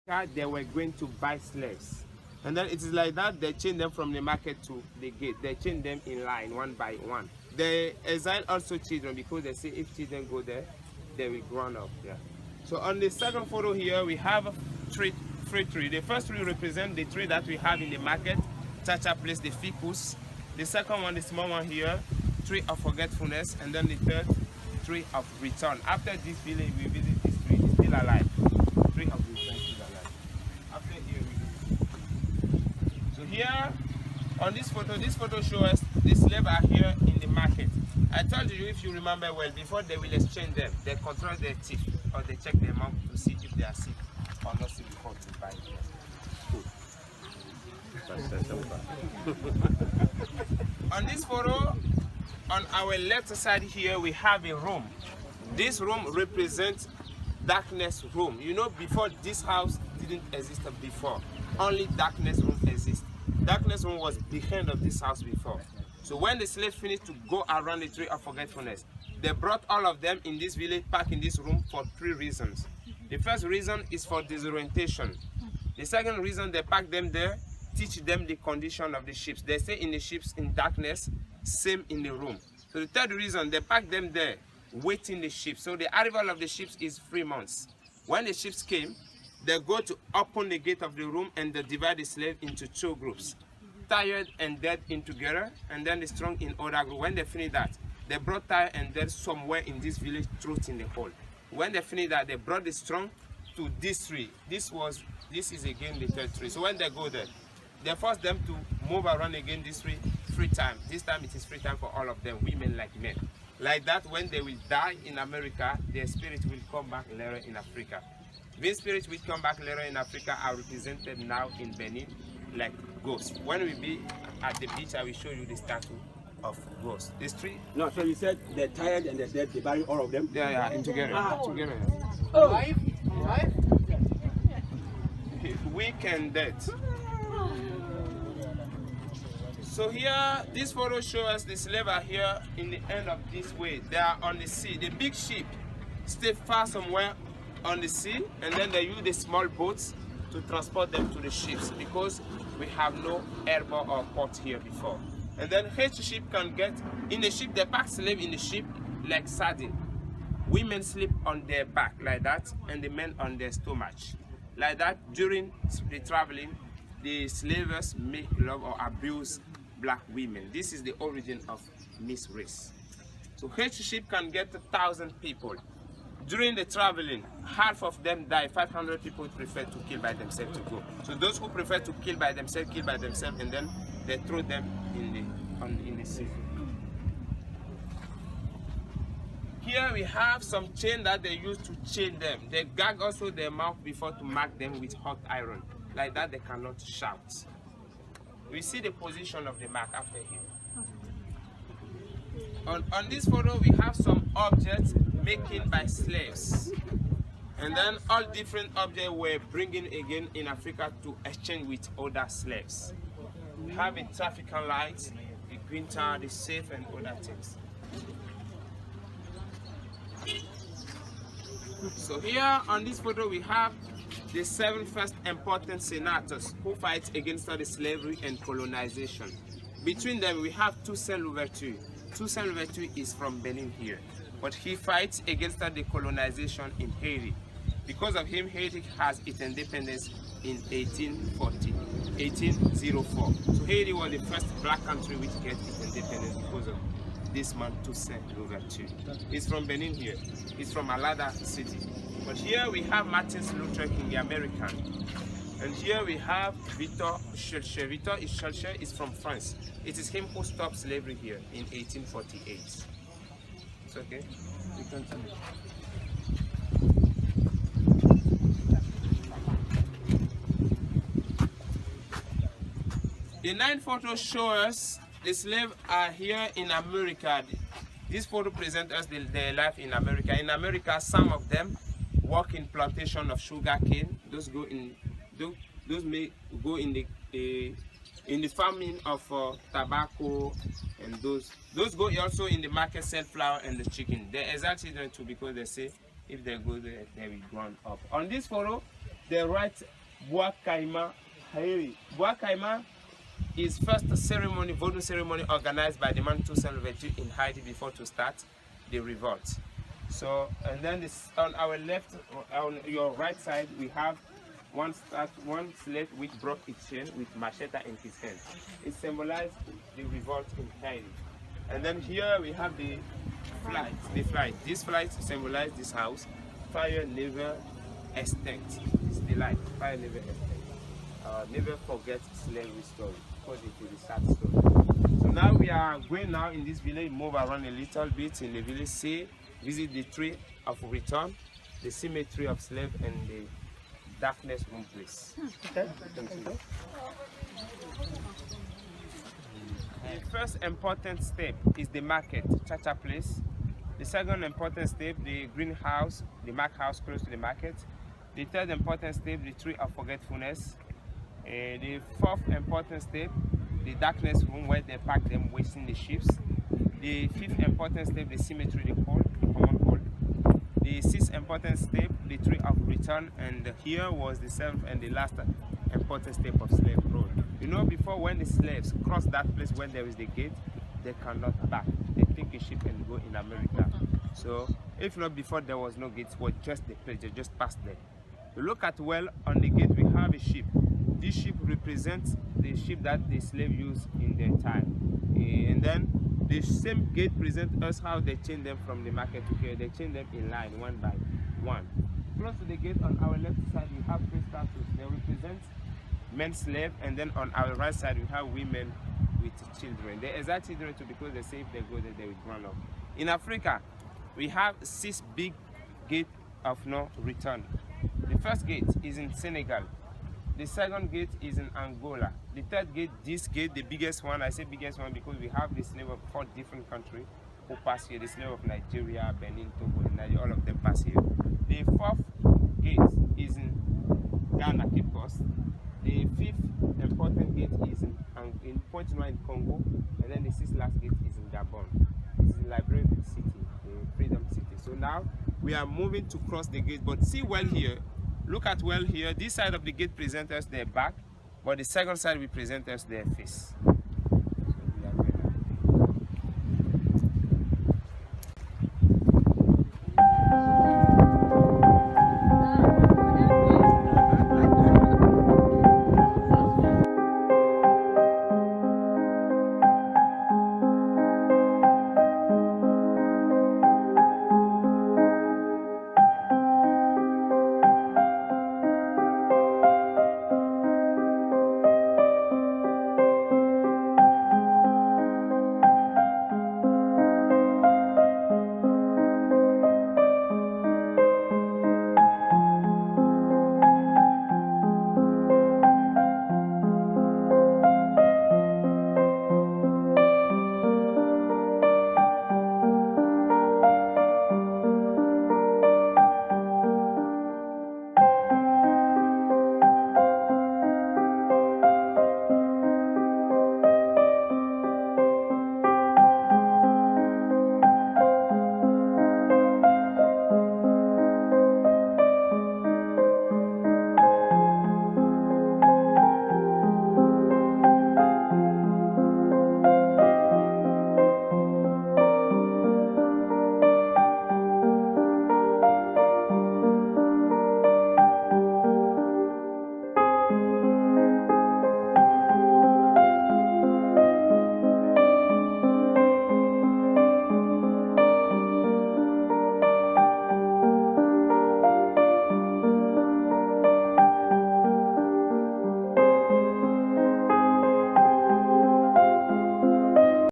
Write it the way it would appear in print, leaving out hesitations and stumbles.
they were going to buy slaves. And then it is like that, they chain them from the market to the gate. They chain them in line, one by one. They exile also children because they say if children go there, they will grow up there. So on the second photo here, we have fruit tree. The first tree represents the tree that we have in the market, Chacha place, the ficus. The second one, the small one here, tree of forgetfulness. And then the third, tree of return. After this village, we visit this tree, it's still alive. Tree of return is still alive. After here, here on this photo shows us the slaves are here in the market. I told you, if you remember well, before they will exchange them, they control their teeth or they check their mouth to see if they are sick or not sick before to buy them. On this photo, on our left side here, we have a room. This room represents darkness room. You know, before this house didn't exist before. Only darkness room exists. Darkness room was behind of this house before. So when the slaves finished to go around the tree of forgetfulness, they brought all of them in this village, back in this room for 3 reasons. The first reason is for disorientation. The second reason they packed them there, teach them the condition of the ships. They stay in the ships in darkness, same in the room. So the third reason, they packed them there, waiting the ships. So the arrival of the ships is 3 months. When the ships came, they go to open the gate of the room and they divide the slave into 2 groups. Tired and dead in together, and then the strong in other group. When they finish that, they brought tired and dead somewhere in this village, truth in the hole. When they finish that, they brought the strong to this tree. This is again the third tree. So when they go there, they force them to move around again this tree 3 times. This time it is 3 times for all of them, women like men. Like that, when they will die in America, their spirit will come back later in Africa. These spirits will come back later in Africa are represented now in Benin like ghosts. When we be at the beach, I will show you the statue of ghosts. This tree. No, so you said they're tired and they're dead, they bury all of them? Yeah, in together. Together. Oh. Alive? Weak and dead. So here, this photo shows us the slaves are here in the end of this way. They are on the sea. The big ship stay far somewhere on the sea, and then they use the small boats to transport them to the ships because we have no airport or port here before. And then each ship can get in the ship. They pack slaves in the ship like sardine. Women sleep on their back like that, and the men on their stomach like that. During the traveling, the slavers make love or abuse black women. This is the origin of mixed race. So each ship can get 1,000 people. During the traveling, half of them die. 500 people prefer to kill by themselves to go. So those who prefer to kill by themselves, and then they throw them in the sea. Here we have some chain that they use to chain them. They gag also their mouth before to mark them with hot iron. Like that they cannot shout. We see the position of the mark after here. On this photo we have some objects making by slaves. And then all different objects were bringing again in Africa to exchange with other slaves. We have a traffic light, the green tower, the safe and other things. So here on this photo we have the 7 first important senators who fight against the slavery and colonization. Between them we have Toussaint Louverture. Toussaint Louverture is from Benin here, but he fights against the colonization in Haiti. Because of him, Haiti has its independence in 1804. So Haiti was the first black country which got its independence because of this man Toussaint Louverture. He's from Benin here. He's from Alada city. But here we have Martin Luther King, the American. And here we have Victor Schulcher. Victor Schulcher is from France. It is him who stopped slavery here in 1848. It's okay? We continue. The 9 photos show us the slaves are here in America. This photo presents us their life in America. In America, some of them work in plantation of sugar cane. Those may go in the farming of tobacco, and those go also in the market sell flour and the chicken. They exalt children too because they say if they go there they will grow up. On this photo, they write Buakaima Hairi. Buakaima is first ceremony, voodoo ceremony organized by the Mantu Salvati in Haiti before to start the revolt. So, and then this, on our left, on your right side, we have one slave which broke its chain with machete in his hand. It symbolized the revolt in Haiti. And then here we have the flight. This flight symbolizes this house. Fire never extinct. It's the light. Fire never extinct. Never forget slavery story, because it is a sad story. So now we are going now in this village, move around a little bit in the village, see, visit the tree of return, the cemetery of slave, and the darkness room place. Okay? The first important step is the market, Chacha place. The second important step, the greenhouse, the mark house close to the market. The third important step, the tree of forgetfulness. The fourth important step, the darkness room where they pack them, wasting the ships. The fifth important step, the cemetery, the common hall. The sixth important step, the tree of return, and here was the seventh and the last important step of slave road. You know, before when the slaves cross that place when there is the gate, they cannot back. They take a ship and go in America. So if not before there was no gate, it was just the place, they just passed there. You look at well on the gate we have a ship. This ship represents the ship that the slave used in their time. And then the same gate presents us how they change them from the market to here. They change them in line, one by one. Close to the gate on our left side we have three statues. They represent men slave, and then on our right side we have women with children. They exact children too, because they say if they go there they will grow up. In Africa, we have 6 big gates of no return. The first gate is in Senegal. The second gate is in Angola. The third gate, this gate, the biggest one, I say biggest one because we have the slave of 4 different countries who pass here. The slave of Nigeria, Benin, Togo, and Nigeria, all of them pass here. The fourth gate is in Ghana, Cape Coast. The fifth important gate is in Pointe-Noire in Congo, and then the 6th last gate is in Gabon. It's in Libreville City, the Freedom City. So now we are moving to cross the gate, but see well here. Look at well here. This side of the gate presents us their back, but the second side will present us their face.